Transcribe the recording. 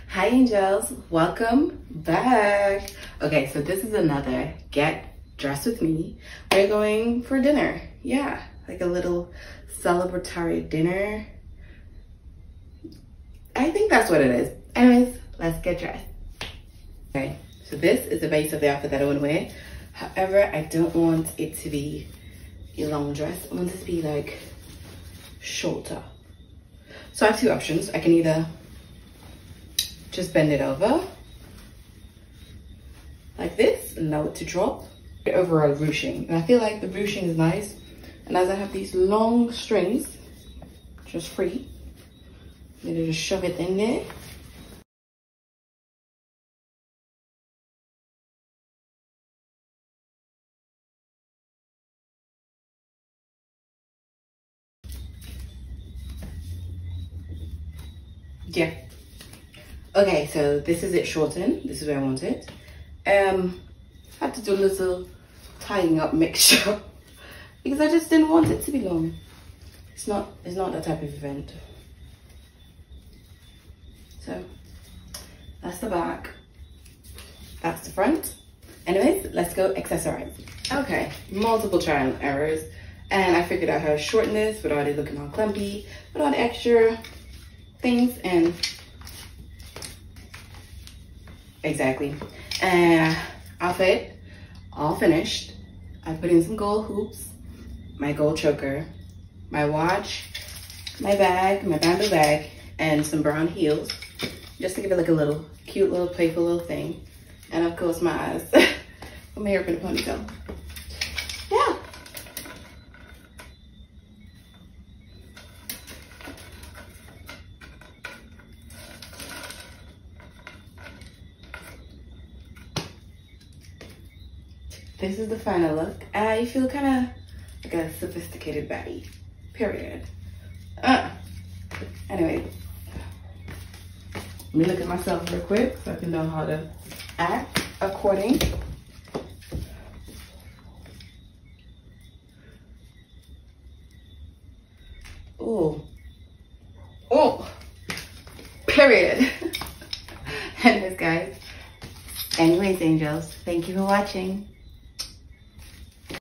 Hi angels, welcome back. Okay, so this is another get dressed with me. We're going for dinner. Yeah, like a little celebratory dinner. I think that's what it is. Anyways, let's get dressed. Okay, so this is the base of the outfit that I want to wear. However, I don't want it to be a long dress. I want it to be like shorter. So I have two options. I can either just bend it over like this and allow it to drop over a ruching. And I feel like the ruching is nice. And as I have these long strings, just free, I'm gonna just shove it in there. Yeah. Okay, so this is it shortened. This is where I want it. Had to do a little tying up mixture because I just didn't want it to be long. It's not that type of event. So that's the back. That's the front. Anyways, let's go accessorize. Okay, multiple trial and errors. And I figured out how to shorten this without it looking all clumpy, without the extra things and exactly. And outfit all finished. I put in some gold hoops, my gold choker, my watch, my bag, my bamboo bag, and some brown heels, just to give it like a little cute little playful little thing. And of course my eyes. Put my hair up in a ponytail. Yeah. This is the final look. I feel kind of like a sophisticated baddie, period. Anyway, let me look at myself real quick so I can know how to act according. Oh, period. Anyways, guys. Anyways, angels, thank you for watching.